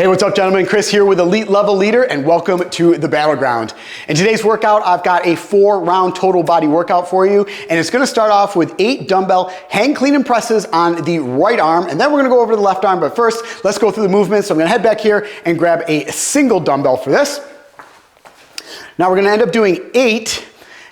Hey, what's up, gentlemen? Chris here with Elite Level Leader, and welcome to the Battleground. In today's workout, I've got a 4-round total body workout for you, and it's gonna start off with 8 dumbbell hang clean and presses on the right arm, and then we're gonna go over to the left arm, but first, let's go through the movements. So I'm gonna head back here and grab a single dumbbell for this. Now we're gonna end up doing 8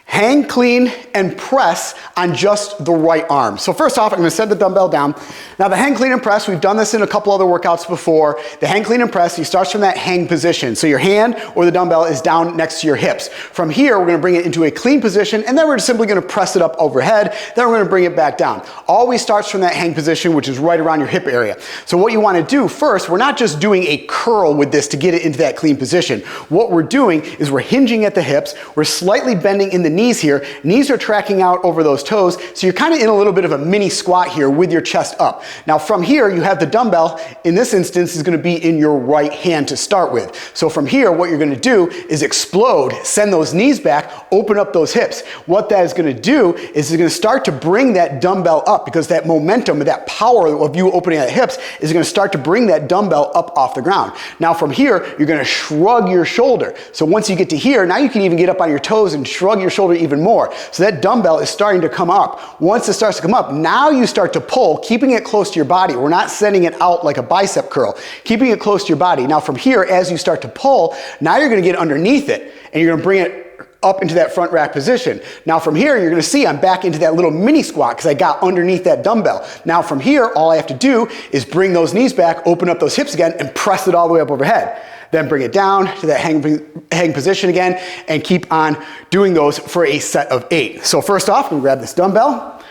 hang clean and press on just the right arm. So first off, I'm gonna set the dumbbell down. Now the hang clean and press, we've done this in a couple other workouts before. The hang clean and press, he starts from that hang position. So your hand or the dumbbell is down next to your hips. From here, we're gonna bring it into a clean position, and then we're simply gonna press it up overhead. Then we're gonna bring it back down. Always starts from that hang position, which is right around your hip area. So what you wanna do first, we're not just doing a curl with this to get it into that clean position. What we're doing is we're hinging at the hips, we're slightly bending in the knees here. Knees are tracking out over those toes, so you're kind of in a little bit of a mini squat here with your chest up. Now from here, you have the dumbbell, in this instance, is gonna be in your right hand to start with. So from here, what you're gonna do is explode, send those knees back, open up those hips. What that is gonna do is it's gonna start to bring that dumbbell up, because that momentum, that power of you opening at the hips is gonna start to bring that dumbbell up off the ground. Now from here, you're gonna shrug your shoulder. So once you get to here, now you can even get up on your toes and shrug your shoulder even more. So that dumbbell is starting to come up. Once it starts to come up, now you start to pull, keeping it close to your body. We're not sending it out like a bicep curl, keeping it close to your body. Now from here, as you start to pull, now you're gonna get underneath it, and you're gonna bring it up into that front rack position. Now from here, you're gonna see I'm back into that little mini squat because I got underneath that dumbbell. Now from here, all I have to do is bring those knees back, open up those hips again, and press it all the way up overhead. Then bring it down to that hang position again, and keep on doing those for a set of 8. So first off, we grab this dumbbell.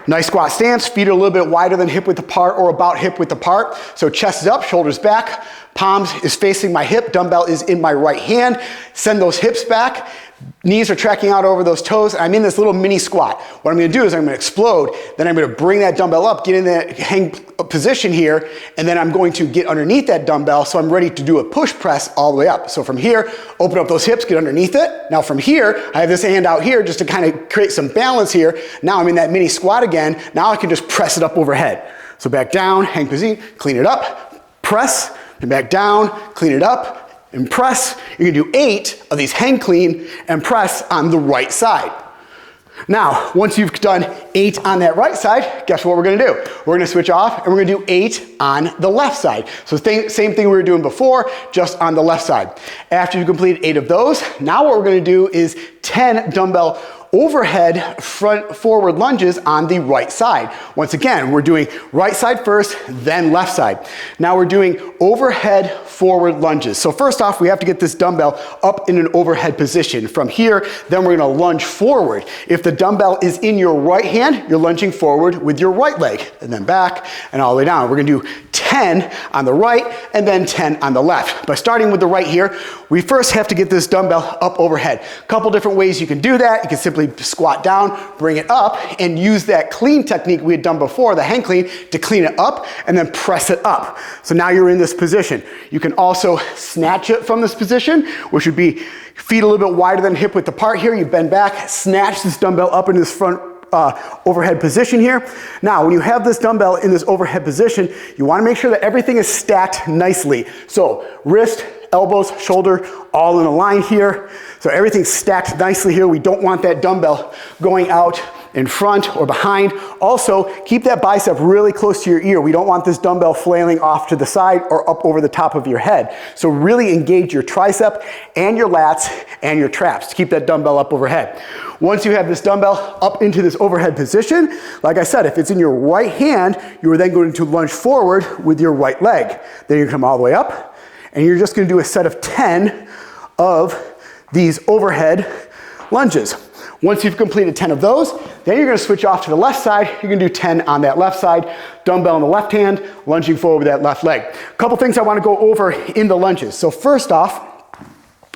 Nice squat stance, feet are a little bit wider than hip width apart or about hip width apart. So chest is up, shoulders back, palms is facing my hip, dumbbell is in my right hand. Send those hips back. Knees are tracking out over those toes. I'm in this little mini squat. What I'm gonna do is I'm gonna explode, then I'm gonna bring that dumbbell up, get in that hang position here, and then I'm going to get underneath that dumbbell so I'm ready to do a push press all the way up. So from here, open up those hips, get underneath it. Now from here, I have this hand out here just to kind of create some balance here. Now I'm in that mini squat again. Now I can just press it up overhead. So back down, hang position, clean it up, press, and back down, clean it up, and press. You're gonna do 8 of these hang clean and press on the right side. Now, once you've done 8 on that right side, guess what we're gonna do? We're gonna switch off and we're gonna do 8 on the left side. So same thing we were doing before, just on the left side. After you complete 8 of those, now what we're gonna do is 10 dumbbell overhead front forward lunges on the right side. Once again, we're doing right side first, then left side. Now we're doing overhead forward lunges. So first off, we have to get this dumbbell up in an overhead position. From here, then we're gonna lunge forward. If the dumbbell is in your right hand, you're lunging forward with your right leg, and then back and all the way down. We're gonna do 10 on the right and then 10 on the left. By starting with the right here, we first have to get this dumbbell up overhead. A couple different ways you can do that. You can simply squat down, bring it up, and use that clean technique we had done before, the hang clean, to clean it up and then press it up. So now you're in this position. You can also snatch it from this position, which would be feet a little bit wider than hip width apart here. You bend back, snatch this dumbbell up into this front overhead position here. Now, when you have this dumbbell in this overhead position, you wanna make sure that everything is stacked nicely. So wrist, elbows, shoulder, all in a line here. So everything's stacked nicely here. We don't want that dumbbell going out in front or behind. Also, keep that bicep really close to your ear. We don't want this dumbbell flailing off to the side or up over the top of your head. So really engage your tricep and your lats and your traps to keep that dumbbell up overhead. Once you have this dumbbell up into this overhead position, like I said, if it's in your right hand, you are then going to lunge forward with your right leg. Then you come all the way up, and you're just gonna do a set of 10 of these overhead lunges. Once you've completed 10 of those, then you're gonna switch off to the left side. You're gonna do 10 on that left side, dumbbell in the left hand, lunging forward with that left leg. A couple things I wanna go over in the lunges. So first off,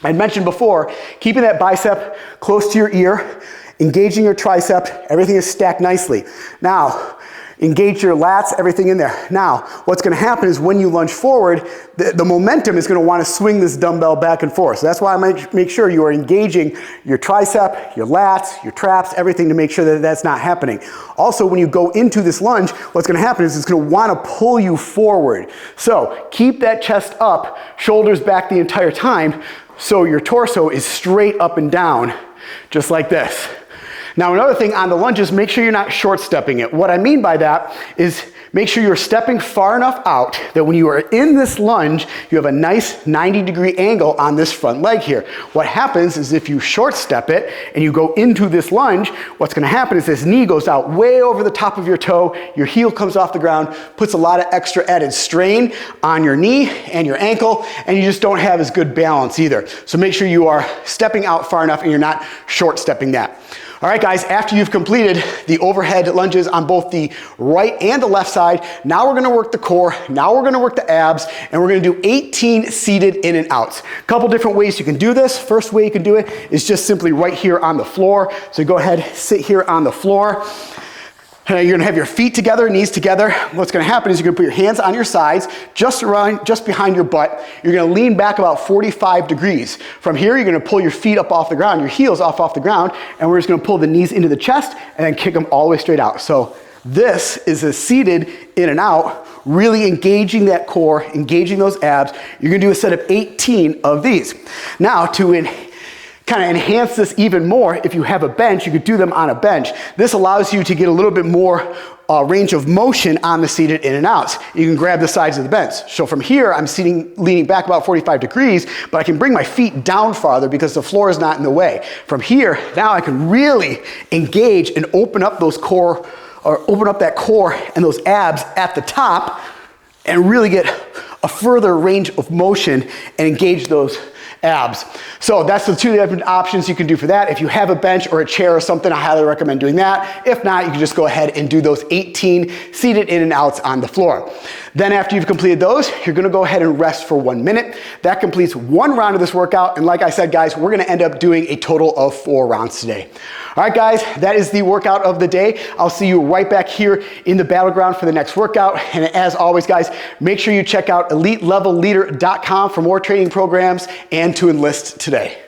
I mentioned before, keeping that bicep close to your ear, engaging your tricep, everything is stacked nicely. Now, Engage your lats, everything in there. Now, what's gonna happen is when you lunge forward, the momentum is gonna wanna swing this dumbbell back and forth. So that's why I make sure you are engaging your tricep, your lats, your traps, everything to make sure that that's not happening. Also, when you go into this lunge, what's gonna happen is it's gonna wanna pull you forward. So keep that chest up, shoulders back the entire time, so your torso is straight up and down, just like this. Now another thing on the lunges, make sure you're not short stepping it. What I mean by that is make sure you're stepping far enough out that when you are in this lunge, you have a nice 90-degree angle on this front leg here. What happens is if you short step it and you go into this lunge, what's gonna happen is this knee goes out way over the top of your toe, your heel comes off the ground, puts a lot of extra added strain on your knee and your ankle, and you just don't have as good balance either. So make sure you are stepping out far enough and you're not short stepping that. All right, guys, after you've completed the overhead lunges on both the right and the left side, now we're gonna work the core, now we're gonna work the abs, and we're gonna do 18 seated in and outs. A couple different ways you can do this. First way you can do it is just simply right here on the floor. So go ahead, sit here on the floor. You're gonna have your feet together, knees together. What's gonna happen is you're gonna put your hands on your sides, just behind your butt. You're gonna lean back about 45 degrees. From here, you're gonna pull your feet up off the ground, your heels off the ground, and we're just gonna pull the knees into the chest and then kick them all the way straight out. So this is a seated in and out, really engaging that core, engaging those abs. You're gonna do a set of 18 of these. Now, to kind of enhance this even more, if you have a bench, you could do them on a bench. This allows you to get a little bit more range of motion on the seated in and outs. You can grab the sides of the bench. So from here, I'm leaning back about 45 degrees, but I can bring my feet down farther because the floor is not in the way. From here, now I can really engage and open up those core, or open up that core and those abs at the top and really get a further range of motion and engage those abs. So that's the two different options you can do for that. If you have a bench or a chair or something, I highly recommend doing that. If not, you can just go ahead and do those 18 seated in and outs on the floor. Then after you've completed those, you're gonna go ahead and rest for 1 minute. That completes one round of this workout. And like I said, guys, we're gonna end up doing a total of 4 rounds today. All right, guys, that is the workout of the day. I'll see you right back here in the Battleground for the next workout. And as always, guys, make sure you check out EliteLevelLeader.com for more training programs and to enlist today.